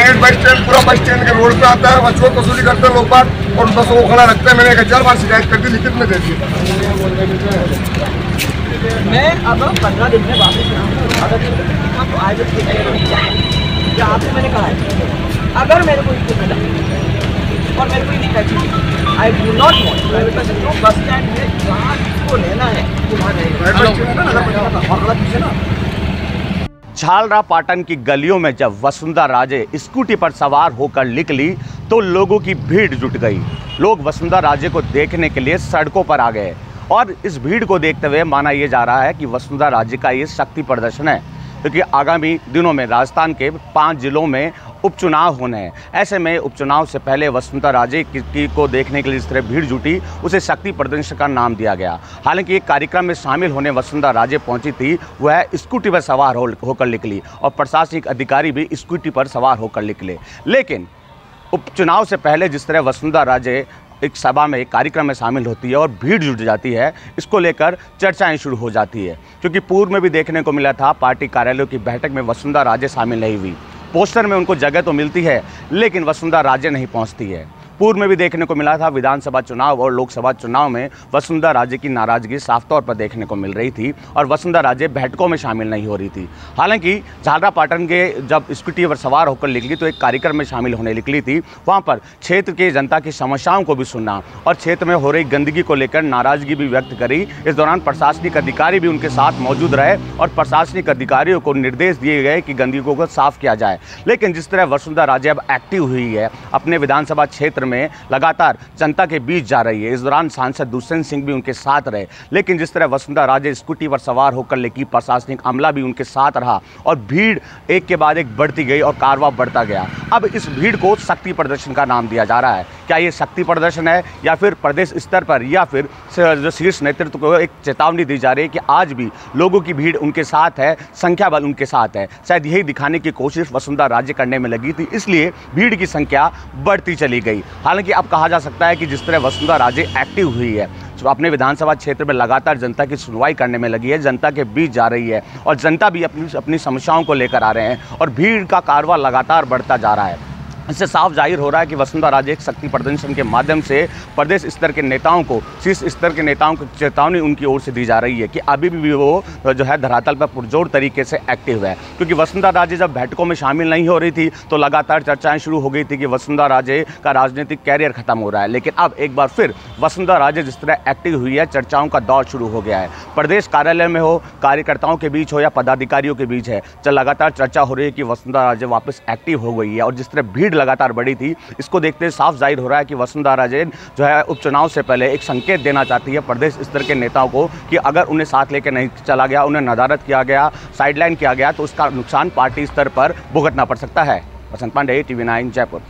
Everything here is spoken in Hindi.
नेट बस स्टैंड पूरा बस स्टैंड के रोड पे आता है, बस वसूली करते हैं लोग बात और बस वो खड़ा रखते हैं। मैंने 1000 बार शिकायत कर दी, लिखित में दे दी। मैं अब 15 दिन में वापस आऊँगा, अगर तो आज क्या आपसे मैंने कहा है, अगर मेरे को इसको मिला और मेरे को ये दिखाई दी, I do not want private bus तो बस स्टैंड में जहाँ इसको लेना है झालरा पाटन की गलियों में जब वसुंधरा राजे स्कूटी पर सवार होकर निकली तो लोगों की भीड़ जुट गई। लोग वसुंधरा राजे को देखने के लिए सड़कों पर आ गए और इस भीड़ को देखते हुए माना यह जा रहा है कि वसुंधरा राजे का ये शक्ति प्रदर्शन है, क्योंकि आगामी दिनों में राजस्थान के 5 जिलों में उपचुनाव होने हैं। ऐसे में उपचुनाव से पहले वसुंधरा राजे को देखने के लिए जिस तरह भीड़ जुटी, उसे शक्ति प्रदर्शन का नाम दिया गया। हालांकि एक कार्यक्रम में शामिल होने वसुंधरा राजे पहुंची थी, वह स्कूटी पर सवार होकर निकली और प्रशासनिक अधिकारी भी स्कूटी पर सवार होकर निकले। लेकिन उपचुनाव से पहले जिस तरह वसुंधरा राजे एक सभा में, एक कार्यक्रम में शामिल होती है और भीड़ जुट जाती है, इसको लेकर चर्चाएं शुरू हो जाती है। क्योंकि पूर्व में भी देखने को मिला था, पार्टी कार्यालयों की बैठक में वसुंधरा राजे शामिल नहीं हुई। पोस्टर में उनको जगह तो मिलती है लेकिन वसुंधरा राजे नहीं पहुंचती है। पूर्व में भी देखने को मिला था, विधानसभा चुनाव और लोकसभा चुनाव में वसुंधरा राजे की नाराजगी साफ तौर पर देखने को मिल रही थी और वसुंधरा राजे बैठकों में शामिल नहीं हो रही थी। हालांकि झालरा पाटन के जब स्कूटी पर सवार होकर निकली तो एक कार्यक्रम में शामिल होने निकली थी। वहां पर क्षेत्र के जनता की समस्याओं को भी सुनना और क्षेत्र में हो रही गंदगी को लेकर नाराजगी भी व्यक्त करी। इस दौरान प्रशासनिक अधिकारी भी उनके साथ मौजूद रहे और प्रशासनिक अधिकारियों को निर्देश दिए गए कि गंदगी को साफ किया जाए। लेकिन जिस तरह वसुंधरा राजे अब एक्टिव हुई है, अपने विधानसभा क्षेत्र में लगातार जनता के बीच जा रही है। इस दौरान सांसद दुष्यंत सिंह भी उनके साथ रहे। लेकिन जिस तरह वसुंधरा राजे स्कूटी पर सवार होकर लेकी, प्रशासनिक अमला भी उनके साथ रहा और भीड़ एक के बाद एक बढ़ती गई और कारवां बढ़ता गया। अब इस भीड़ को शक्ति प्रदर्शन का नाम दिया जा रहा है। क्या ये शक्ति प्रदर्शन है या फिर प्रदेश स्तर पर या फिर जो शीर्ष नेतृत्व को एक चेतावनी दी जा रही है कि आज भी लोगों की भीड़ उनके साथ है, संख्या बल उनके साथ है। शायद यही दिखाने की कोशिश वसुंधरा राजे करने में लगी थी, इसलिए भीड़ की संख्या बढ़ती चली गई। हालांकि अब कहा जा सकता है कि जिस तरह वसुंधरा राजे एक्टिव हुई है, तो अपने विधानसभा क्षेत्र में लगातार जनता की सुनवाई करने में लगी है, जनता के बीच जा रही है और जनता भी अपनी समस्याओं को लेकर आ रहे हैं और भीड़ का कारवां लगातार बढ़ता जा रहा है। इससे साफ जाहिर हो रहा है कि वसुंधरा राजे एक शक्ति प्रदर्शन के माध्यम से प्रदेश स्तर के नेताओं को, शीर्ष स्तर के नेताओं को चेतावनी उनकी ओर से दी जा रही है कि अभी भी वो जो है धरातल पर पुरजोर तरीके से एक्टिव है। क्योंकि वसुंधरा राजे जब बैठकों में शामिल नहीं हो रही थी तो लगातार चर्चाएं शुरू हो गई थी कि वसुंधरा राजे का राजनीतिक कैरियर खत्म हो रहा है। लेकिन अब एक बार फिर वसुंधरा राजे जिस तरह एक्टिव हुई है, चर्चाओं का दौर शुरू हो गया है। प्रदेश कार्यालय में हो, कार्यकर्ताओं के बीच हो या पदाधिकारियों के बीच है, लगातार चर्चा हो रही है कि वसुंधरा राजे वापस एक्टिव हो गई है। और जिस तरह भीड़ लगातार बढ़ी थी, इसको देखते हुए साफ जाहिर हो रहा है कि वसुंधरा राजे जो है उपचुनाव से पहले एक संकेत देना चाहती है प्रदेश स्तर के नेताओं को कि अगर उन्हें साथ लेकर नहीं चला गया, उन्हें नदारद किया गया, साइडलाइन किया गया, तो उसका नुकसान पार्टी स्तर पर भुगतना पड़ सकता है। वसंत पांडे, TV9 जयपुर।